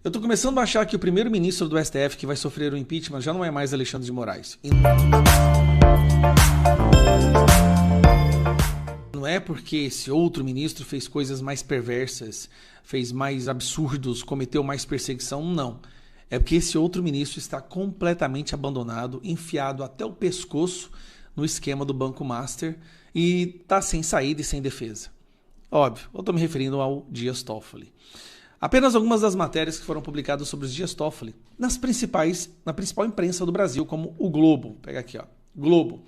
Eu tô começando a achar que o primeiro-ministro do STF que vai sofrer o impeachment já não é mais Alexandre de Moraes. Não é porque esse outro ministro fez coisas mais perversas, fez mais absurdos, cometeu mais perseguição, não. É porque esse outro ministro está completamente abandonado, enfiado até o pescoço no esquema do Banco Master e está sem saída e sem defesa. Óbvio, eu estou me referindo ao Dias Toffoli. Apenas algumas das matérias que foram publicadas sobre os Dias Toffoli na principal imprensa do Brasil, como o Globo. Vou pegar aqui, ó. Globo.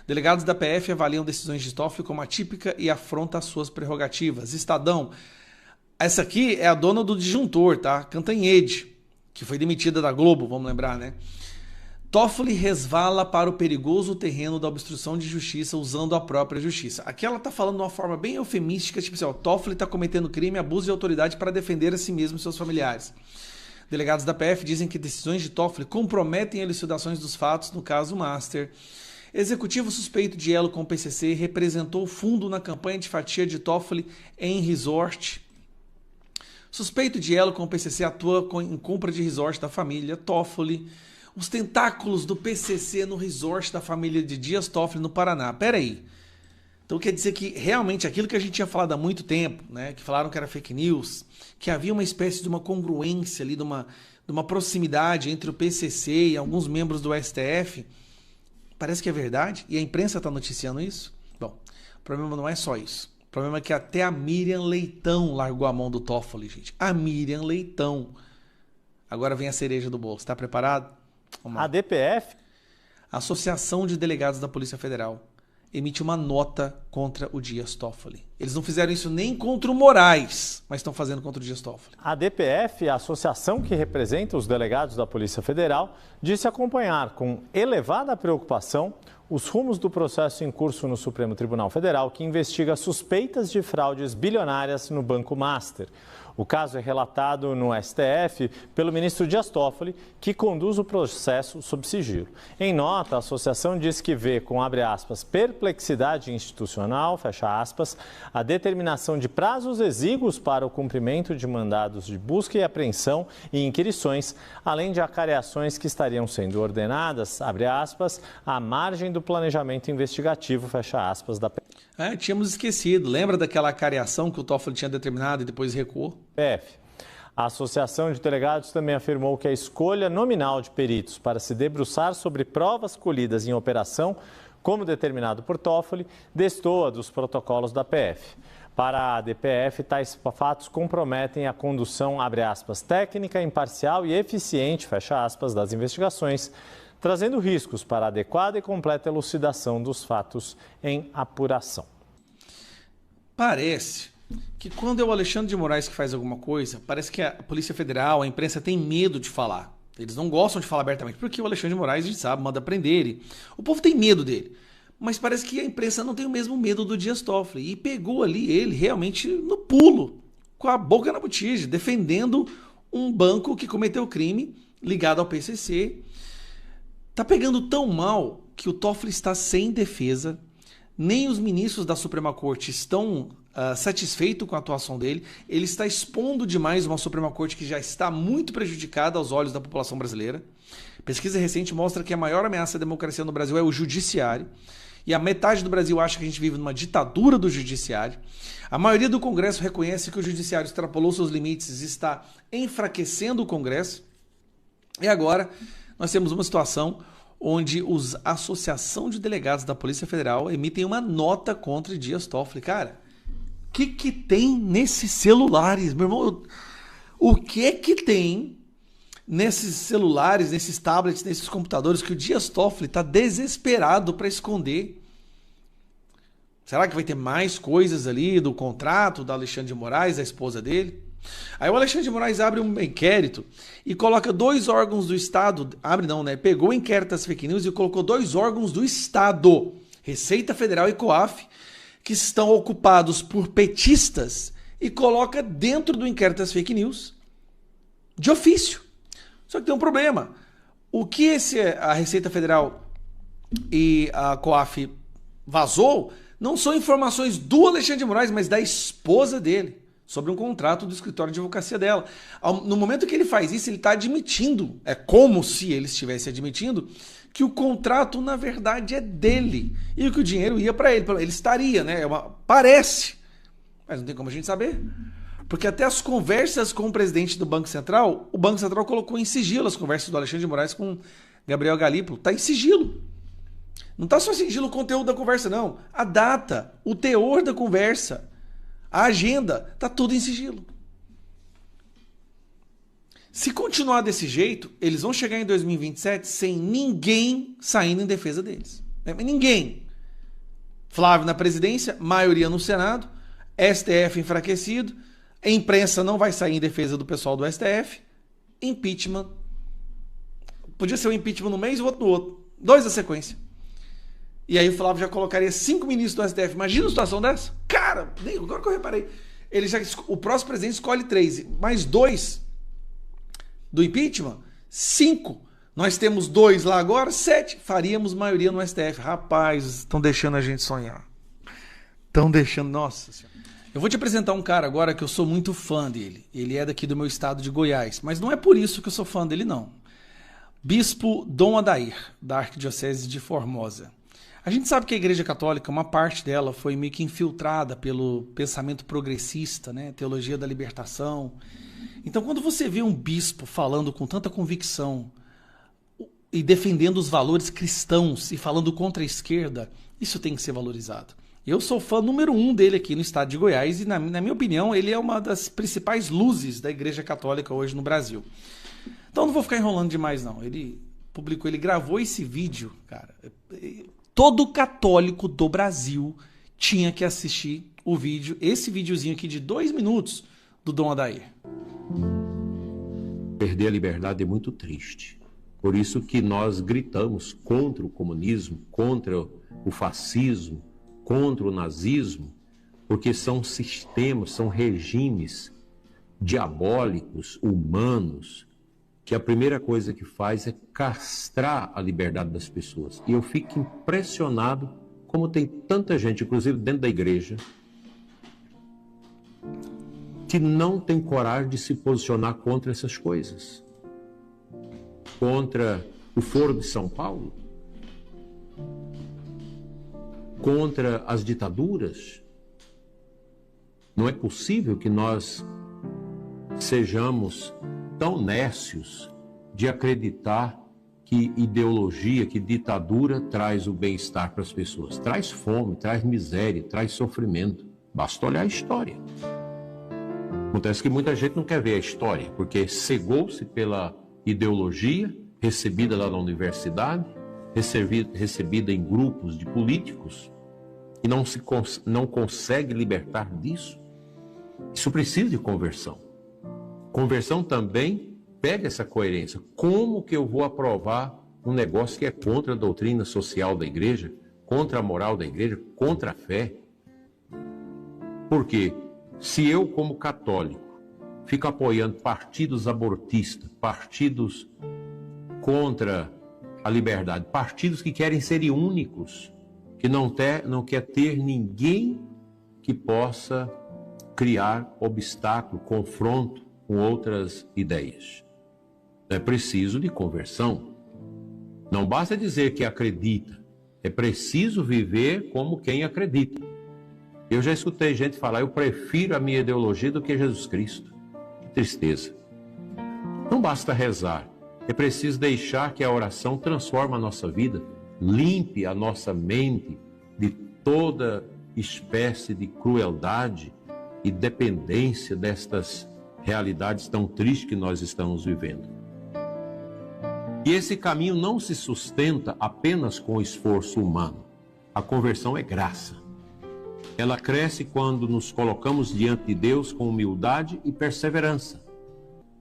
Delegados da PF avaliam decisões de Toffoli como atípica e afronta as suas prerrogativas. Estadão. Essa aqui é a dona do disjuntor, tá? Cantanhede, que foi demitida da Globo, vamos lembrar, né? Toffoli resvala para o perigoso terreno da obstrução de justiça usando a própria justiça. Aqui ela está falando de uma forma bem eufemística, tipo assim, ó, Toffoli está cometendo crime, abuso de autoridade para defender a si mesmo e seus familiares. Delegados da PF dizem que decisões de Toffoli comprometem elucidações dos fatos no caso Master. Executivo suspeito de elo com o PCC representou fundo na campanha de fatia de Toffoli em resort. Suspeito de elo com o PCC atua em compra de resort da família Toffoli. Os tentáculos do PCC no resort da família de Dias Toffoli no Paraná. Pera aí. Então quer dizer que realmente aquilo que a gente tinha falado há muito tempo, né, que falaram que era fake news, que havia uma espécie de uma congruência ali, de uma proximidade entre o PCC e alguns membros do STF, parece que é verdade, e a imprensa está noticiando isso. Bom, o problema não é só isso. O problema é que até a Miriam Leitão largou a mão do Toffoli, gente. A Miriam Leitão. Agora vem a cereja do bolo. Está preparado? A DPF, a Associação de Delegados da Polícia Federal, emite uma nota contra o Dias Toffoli. Eles não fizeram isso nem contra o Moraes, mas estão fazendo contra o Dias Toffoli. A DPF, a associação que representa os delegados da Polícia Federal, disse acompanhar com elevada preocupação os rumos do processo em curso no Supremo Tribunal Federal, que investiga suspeitas de fraudes bilionárias no Banco Master. O caso é relatado no STF pelo ministro Dias Toffoli, que conduz o processo sob sigilo. Em nota, a associação diz que vê com, abre aspas, perplexidade institucional, fecha aspas, a determinação de prazos exíguos para o cumprimento de mandados de busca e apreensão e inquirições, além de acareações que estariam sendo ordenadas, abre aspas, à margem do planejamento investigativo, fecha aspas, da tínhamos esquecido. Lembra daquela acareação que o Toffoli tinha determinado e depois recuou? A Associação de Delegados também afirmou que a escolha nominal de peritos para se debruçar sobre provas colhidas em operação, como determinado por Toffoli, destoa dos protocolos da PF. Para a DPF, tais fatos comprometem a condução, abre aspas, técnica, imparcial e eficiente, fecha aspas, das investigações, trazendo riscos para a adequada e completa elucidação dos fatos em apuração. Parece que quando é o Alexandre de Moraes que faz alguma coisa, parece que a Polícia Federal, a imprensa tem medo de falar. Eles não gostam de falar abertamente, porque o Alexandre de Moraes, a gente sabe, manda prender ele. O povo tem medo dele. Mas parece que a imprensa não tem o mesmo medo do Dias Toffoli. E pegou ali ele realmente no pulo, com a boca na botija, defendendo um banco que cometeu crime ligado ao PCC. Tá pegando tão mal que o Toffoli está sem defesa, nem os ministros da Suprema Corte estão satisfeitos com a atuação dele. Ele está expondo demais uma Suprema Corte que já está muito prejudicada aos olhos da população brasileira. Pesquisa recente mostra que a maior ameaça à democracia no Brasil é o judiciário. E a metade do Brasil acha que a gente vive numa ditadura do judiciário. A maioria do Congresso reconhece que o judiciário extrapolou seus limites e está enfraquecendo o Congresso. E agora nós temos uma situação onde a Associação de Delegados da Polícia Federal emitem uma nota contra Dias Toffoli. Cara, o que tem nesses celulares, meu irmão? O que é que tem nesses celulares, nesses tablets, nesses computadores que o Dias Toffoli está desesperado para esconder? Será que vai ter mais coisas ali do contrato da Alexandre de Moraes, da esposa dele? Aí o Alexandre de Moraes abre um inquérito e coloca 2 órgãos do Estado, pegou o inquérito das fake news e colocou 2 órgãos do Estado, Receita Federal e COAF, que estão ocupados por petistas, e coloca dentro do inquérito das fake news de ofício. Só que tem um problema. O que a Receita Federal e a COAF vazou não são informações do Alexandre de Moraes, mas da esposa dele. sobre um contrato do escritório de advocacia dela. No momento que ele faz isso, ele está admitindo, é como se ele estivesse admitindo, que o contrato, na verdade, é dele. E que o dinheiro ia para ele. Ele estaria, né? Parece. Mas não tem como a gente saber. Porque até as conversas com o presidente do Banco Central, o Banco Central colocou em sigilo as conversas do Alexandre de Moraes com Gabriel Galípolo. Está em sigilo. Não está só em sigilo o conteúdo da conversa, não. A data, o teor da conversa, a agenda, está tudo em sigilo. Se continuar desse jeito, eles vão chegar em 2027 sem ninguém saindo em defesa deles. Ninguém. Flávio na presidência, maioria no Senado, STF enfraquecido, a imprensa não vai sair em defesa do pessoal do STF, impeachment. Podia ser um impeachment no mês e o outro no outro. 2 na sequência. E aí o Flávio já colocaria 5 ministros do STF. Imagina uma situação dessa? Cara, agora que eu reparei. O próximo presidente escolhe 3, mais 2 do impeachment, 5. Nós temos 2 lá agora, 7. Faríamos maioria no STF. Rapaz, estão deixando a gente sonhar. Estão deixando... Nossa Senhora. Eu vou te apresentar um cara agora que eu sou muito fã dele. Ele é daqui do meu estado de Goiás. Mas não é por isso que eu sou fã dele, não. Bispo Dom Adair, da Arquidiocese de Formosa. A gente sabe que a Igreja Católica, uma parte dela foi meio que infiltrada pelo pensamento progressista, né? Teologia da libertação. Então, quando você vê um bispo falando com tanta convicção e defendendo os valores cristãos e falando contra a esquerda, isso tem que ser valorizado. Eu sou fã número 1 dele aqui no estado de Goiás e, na minha opinião, ele é uma das principais luzes da Igreja Católica hoje no Brasil. Então, não vou ficar enrolando demais, não. Ele gravou esse vídeo, cara. Todo católico do Brasil tinha que assistir o vídeo, esse videozinho aqui de 2 minutos do Dom Adair. Perder a liberdade é muito triste. Por isso que nós gritamos contra o comunismo, contra o fascismo, contra o nazismo, porque são sistemas, são regimes diabólicos, humanos, que a primeira coisa que faz é castrar a liberdade das pessoas. E eu fico impressionado como tem tanta gente, inclusive dentro da igreja, que não tem coragem de se posicionar contra essas coisas. Contra o Foro de São Paulo, contra as ditaduras. Não é possível que nós sejamos tão nécios de acreditar que ideologia, que ditadura traz o bem-estar para as pessoas. Traz fome, traz miséria, traz sofrimento. Basta olhar a história. Acontece que muita gente não quer ver a história, porque cegou-se pela ideologia recebida lá na universidade, recebida em grupos de políticos, e não consegue libertar disso. Isso precisa de conversão. Conversão também pega essa coerência. Como que eu vou aprovar um negócio que é contra a doutrina social da igreja, contra a moral da igreja, contra a fé? Porque se eu, como católico, fico apoiando partidos abortistas, partidos contra a liberdade, partidos que querem ser únicos, que não quer ter ninguém que possa criar obstáculo, confronto com outras ideias. É preciso de conversão. Não basta dizer que acredita, é preciso viver como quem acredita. Eu já escutei gente falar, eu prefiro a minha ideologia do que Jesus Cristo. Que tristeza. Não basta rezar, é preciso deixar que a oração transforme a nossa vida, limpe a nossa mente de toda espécie de crueldade e dependência destas realidades tão tristes que nós estamos vivendo. E esse caminho não se sustenta apenas com esforço humano. A conversão é graça. Ela cresce quando nos colocamos diante de Deus com humildade e perseverança,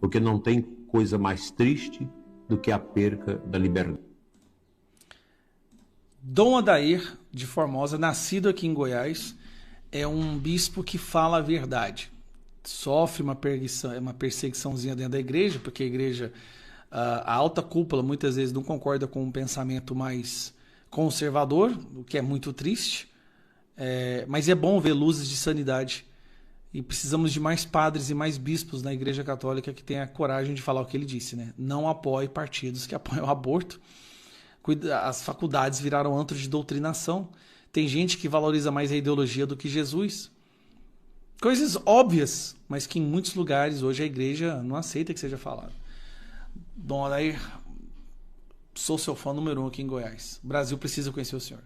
porque não tem coisa mais triste do que a perca da liberdade. Dom Adair de Formosa, nascido aqui em Goiás, é um bispo que fala a verdade. Sofre uma perseguiçãozinha dentro da igreja, porque a igreja, a alta cúpula, muitas vezes não concorda com um pensamento mais conservador, o que é muito triste. Mas é bom ver luzes de sanidade E precisamos de mais padres e mais bispos na Igreja Católica que tenha a coragem de falar o que ele disse, né? Não apoie partidos que apoiam o aborto. As faculdades viraram antro de doutrinação. Tem gente que valoriza mais a ideologia do que Jesus. Coisas óbvias, mas que em muitos lugares hoje a igreja não aceita que seja falado. Dom Adair, sou seu fã número 1 aqui em Goiás. O Brasil precisa conhecer o senhor.